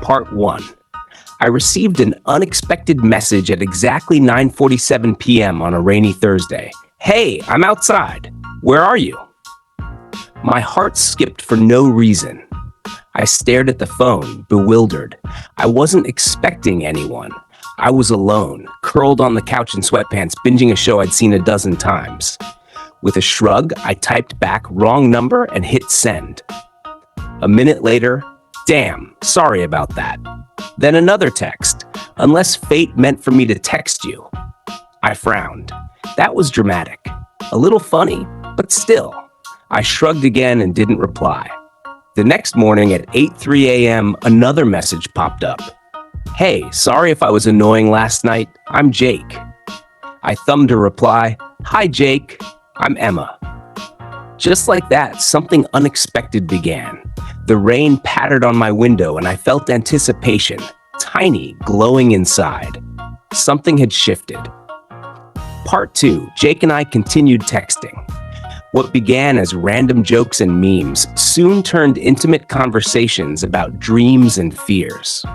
Part 1. I received an unexpected message at exactly 9:47 p.m. on a rainy Thursday. Hey, I'm outside. Where are you? My heart skipped for no reason. I stared at the phone, bewildered. I wasn't expecting anyone. I was alone, curled on the couch in sweatpants, binging a show I'd seen a dozen times. With a shrug, I typed back wrong number and hit send. A minute later, damn, sorry about that. Then another text, unless fate meant for me to text you. I frowned. That was dramatic. A little funny, but still. I shrugged again and didn't reply. The next morning at 8:03 a.m., another message popped up. Hey, sorry if I was annoying last night. I'm Jake. I thumbed a reply. Hi, Jake. I'm Emma. Just like that, something unexpected began. The rain pattered on my window and I felt anticipation, tiny, glowing inside. Something had shifted. Part 2, Jake and I continued texting. What began as random jokes and memes soon turned intimate conversations about dreams and fears.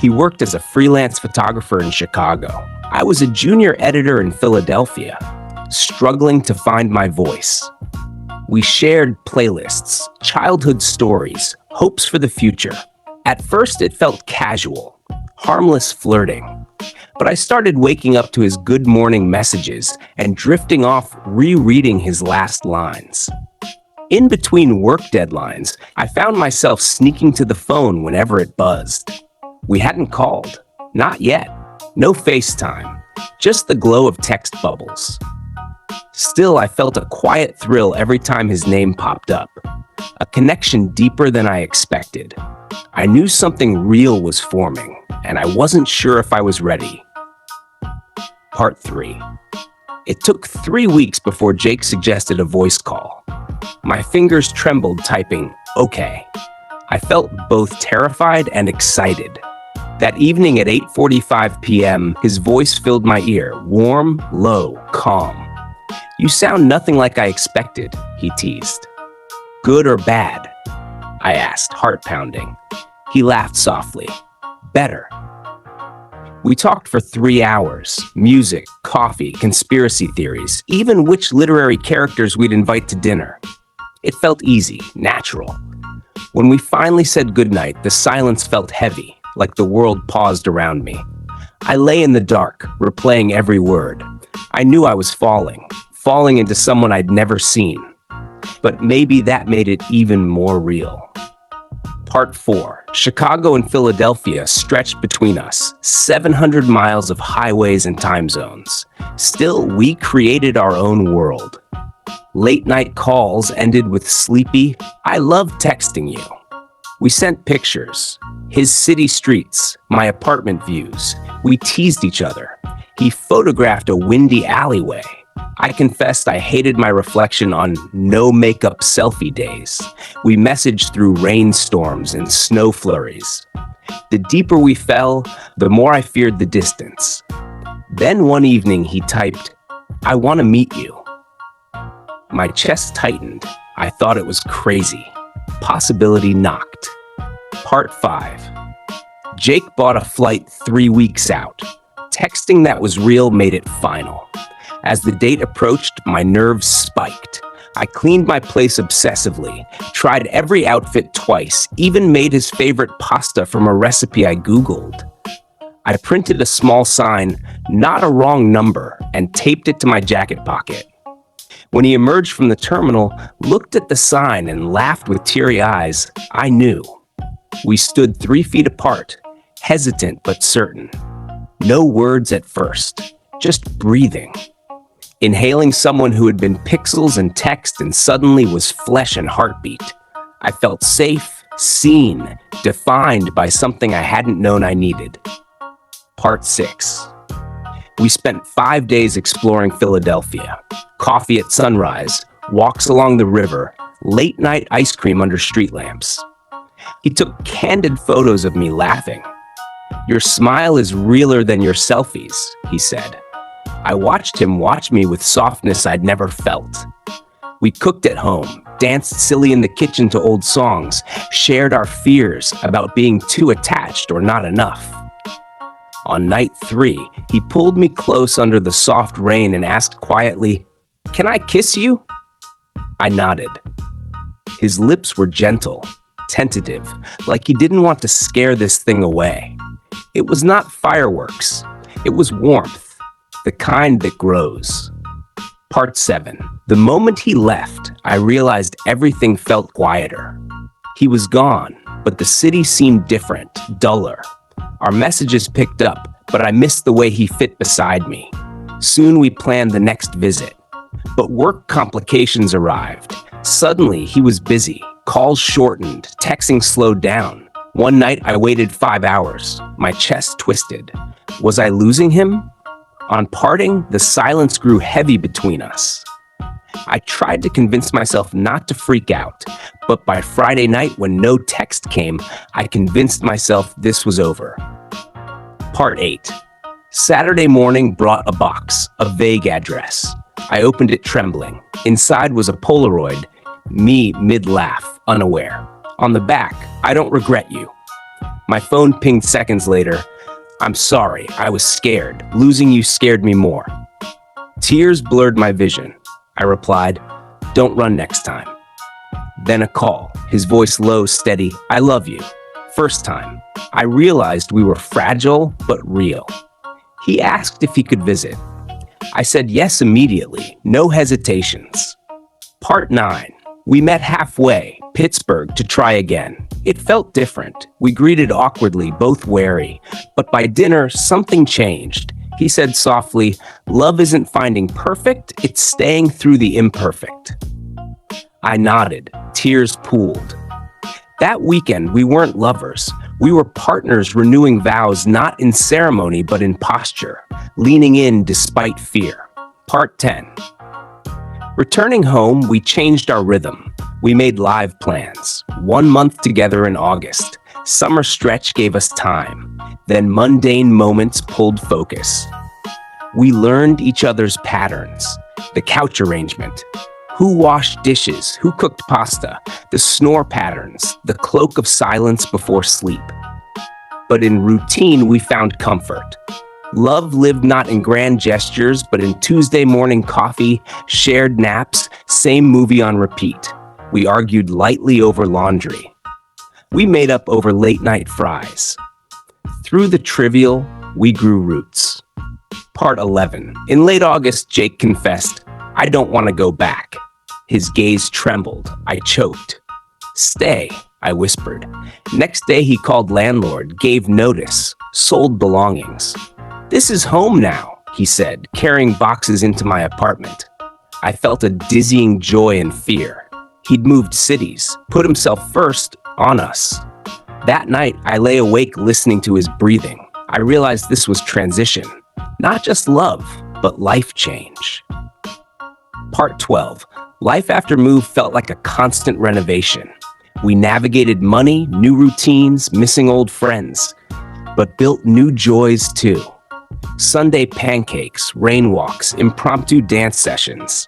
He worked as a freelance photographer in Chicago. I was a junior editor in Philadelphia, struggling to find my voice. We shared playlists, childhood stories, hopes for the future. At first, it felt casual, harmless flirting. But I started waking up to his good morning messages and drifting off rereading his last lines. In between work deadlines, I found myself sneaking to the phone whenever it buzzed. We hadn't called. Not yet. No FaceTime. Just the glow of text bubbles. Still, I felt a quiet thrill every time his name popped up. A connection deeper than I expected. I knew something real was forming, and I wasn't sure if I was ready. Part 3. It took 3 weeks before Jake suggested a voice call. My fingers trembled typing, okay. I felt both terrified and excited. That evening at 8:45 p.m., his voice filled my ear, warm, low, calm. You sound nothing like I expected, he teased. Good or bad? I asked, heart pounding. He laughed softly. Better. We talked for 3 hours. Music, coffee, conspiracy theories, even which literary characters we'd invite to dinner. It felt easy, natural. When we finally said goodnight, the silence felt heavy, like the world paused around me. I lay in the dark, replaying every word. I knew I was falling into someone I'd never seen. But maybe that made it even more real. Part 4. Chicago and Philadelphia stretched between us, 700 miles of highways and time zones. Still, we created our own world. Late-night calls ended with sleepy, I love texting you. We sent pictures, his city streets, my apartment views. We teased each other. He photographed a windy alleyway. I confessed I hated my reflection on no makeup selfie days. We messaged through rainstorms and snow flurries. The deeper we fell, the more I feared the distance. Then one evening he typed, I want to meet you. My chest tightened. I thought it was crazy. Possibility knocked. Part 5. Jake bought a flight 3 weeks out. Texting that was real made it final. As the date approached, my nerves spiked. I cleaned my place obsessively, tried every outfit twice, even made his favorite pasta from a recipe I Googled. I printed a small sign, not a wrong number, and taped it to my jacket pocket. When he emerged from the terminal, looked at the sign and laughed with teary eyes, I knew. We stood 3 feet apart, hesitant but certain. No words at first, just breathing. Inhaling someone who had been pixels and text and suddenly was flesh and heartbeat. I felt safe, seen, defined by something I hadn't known I needed. Part 6. We spent 5 days exploring Philadelphia. Coffee at sunrise, walks along the river, late night ice cream under street lamps. He took candid photos of me laughing. Your smile is realer than your selfies, he said. I watched him watch me with softness I'd never felt. We cooked at home, danced silly in the kitchen to old songs, shared our fears about being too attached or not enough. On night 3, he pulled me close under the soft rain and asked quietly, "Can I kiss you?" I nodded. His lips were gentle, tentative, like he didn't want to scare this thing away. It was not fireworks. It was warmth, the kind that grows. Part 7. The moment he left, I realized everything felt quieter. He was gone, but the city seemed different, duller. Our messages picked up, but I missed the way he fit beside me. Soon we planned the next visit. But work complications arrived. Suddenly, he was busy. Calls shortened, texting slowed down. One night, I waited 5 hours. My chest twisted. Was I losing him? On parting, the silence grew heavy between us. I tried to convince myself not to freak out, but by Friday night, when no text came, I convinced myself this was over. Part 8. Saturday morning brought a box, a vague address. I opened it trembling. Inside was a Polaroid, me mid-laugh, unaware. On the back, "I don't regret you." My phone pinged seconds later. "I'm sorry, I was scared. Losing you scared me more." Tears blurred my vision. I replied, "Don't run next time." Then a call, his voice low, steady, "I love you." First time. I realized we were fragile but real. He asked if he could visit. I said yes immediately, no hesitations. Part 9. We met halfway, Pittsburgh, to try again. It felt different. We greeted awkwardly, both wary. But by dinner, something changed. He said softly, "Love isn't finding perfect, it's staying through the imperfect." I nodded. Tears pooled. That weekend, we weren't lovers. We were partners renewing vows not in ceremony but in posture, leaning in despite fear. Part 10. Returning home, we changed our rhythm. We made live plans. 1 month together in August. Summer stretch gave us time. Then mundane moments pulled focus. We learned each other's patterns. The couch arrangement. Who washed dishes? Who cooked pasta? The snore patterns. The cloak of silence before sleep. But in routine, we found comfort. Love lived not in grand gestures, but in Tuesday morning coffee, shared naps, same movie on repeat. We argued lightly over laundry. We made up over late-night fries. Through the trivial, we grew roots. Part 11. In late August, Jake confessed, "I don't want to go back." His gaze trembled. I choked. "Stay," I whispered. Next day, he called landlord, gave notice, sold belongings. "This is home now," he said, carrying boxes into my apartment. I felt a dizzying joy and fear. He'd moved cities, put himself first on us. That night, I lay awake listening to his breathing. I realized this was transition, not just love, but life change. Part 12. Life after move felt like a constant renovation. We navigated money, new routines, missing old friends, but built new joys too. Sunday pancakes, rain walks, impromptu dance sessions.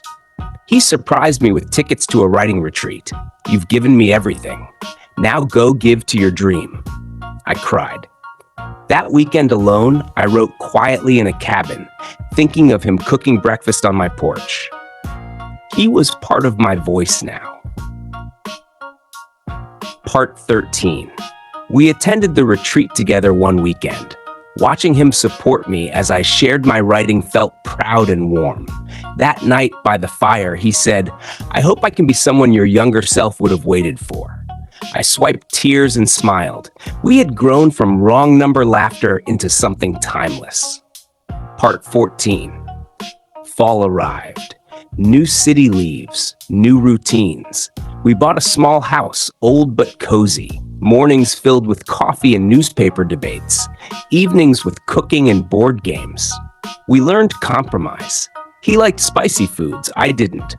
He surprised me with tickets to a writing retreat. "You've given me everything. Now go give to your dream." I cried. That weekend alone, I wrote quietly in a cabin, thinking of him cooking breakfast on my porch. He was part of my voice now. Part 13. We attended the retreat together one weekend. Watching him support me as I shared my writing felt proud and warm. That night by the fire, he said, "I hope I can be someone your younger self would have waited for." I swiped tears and smiled. We had grown from wrong number laughter into something timeless. Part 14. Fall arrived. New city leaves, new routines. We bought a small house, old but cozy. Mornings filled with coffee and newspaper debates. Evenings with cooking and board games. We learned compromise. He liked spicy foods, I didn't.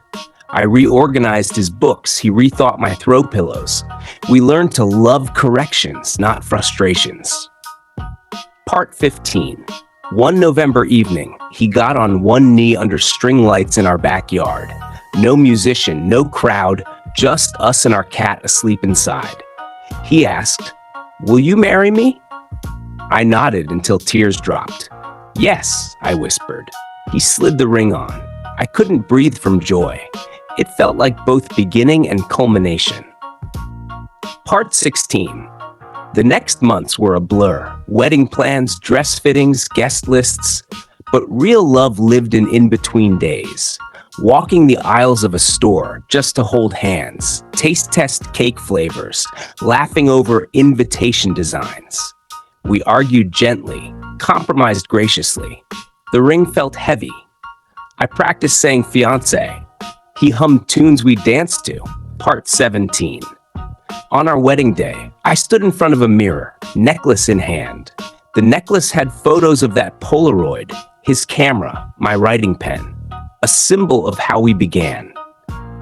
I reorganized his books, he rethought my throw pillows. We learned to love corrections, not frustrations. Part 15. One November evening, he got on one knee under string lights in our backyard. No musician, no crowd, just us and our cat asleep inside. He asked, "Will you marry me?" I nodded until tears dropped. "Yes," I whispered. He slid the ring on. I couldn't breathe from joy. It felt like both beginning and culmination. Part 16. The next months were a blur. Wedding plans, dress fittings, guest lists. But real love lived in in-between days. Walking the aisles of a store just to hold hands, taste test cake flavors, laughing over invitation designs. We argued gently, compromised graciously. The ring felt heavy. I practiced saying fiancé. He hummed tunes we danced to. Part 17. On our wedding day, I stood in front of a mirror, necklace in hand. The necklace had photos of that Polaroid, his camera, my writing pen, a symbol of how we began.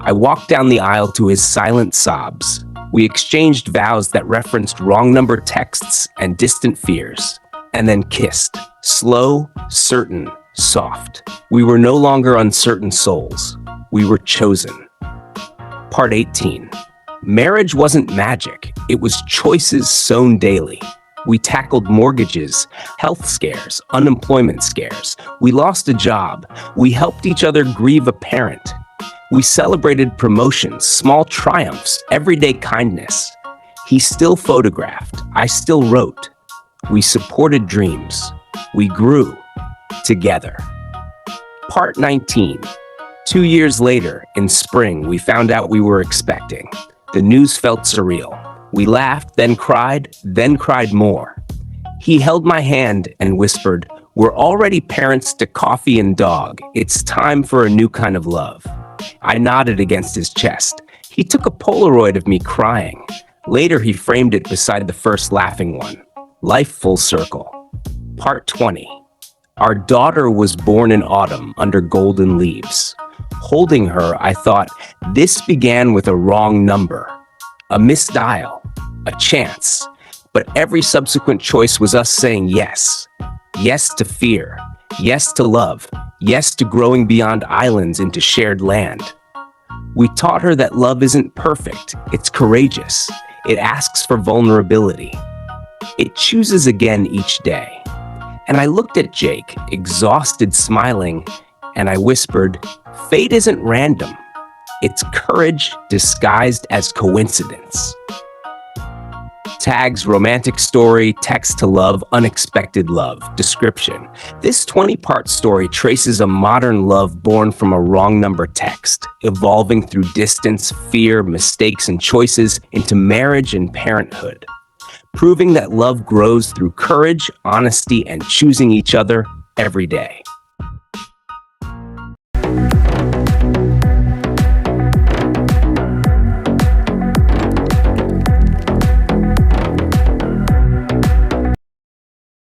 I walked down the aisle to his silent sobs. We exchanged vows that referenced wrong number texts and distant fears, and then kissed, slow, certain, soft. We were no longer uncertain souls. We were chosen. Part 18. Marriage wasn't magic. It was choices sown daily. We tackled mortgages, health scares, unemployment scares. We lost a job. We helped each other grieve a parent. We celebrated promotions, small triumphs, everyday kindness. He still photographed. I still wrote. We supported dreams. We grew together. Part 19. 2 years later, in spring, we found out we were expecting. The news felt surreal. We laughed, then cried more. He held my hand and whispered, "We're already parents to coffee and dog. It's time for a new kind of love." I nodded against his chest. He took a Polaroid of me crying. Later, he framed it beside the first laughing one. Life full circle. Part 20. Our daughter was born in autumn under golden leaves. Holding her, I thought, this began with a wrong number. A misdial, a chance. But every subsequent choice was us saying yes. Yes to fear. Yes to love. Yes to growing beyond islands into shared land. We taught her that love isn't perfect. It's courageous. It asks for vulnerability. It chooses again each day. And I looked at Jake, exhausted, smiling, and I whispered, "Fate isn't random. It's courage disguised as coincidence." Tags: romantic story, text to love, unexpected love. Description: this 20-part story traces a modern love born from a wrong number text, evolving through distance, fear, mistakes, and choices into marriage and parenthood, proving that love grows through courage, honesty, and choosing each other every day.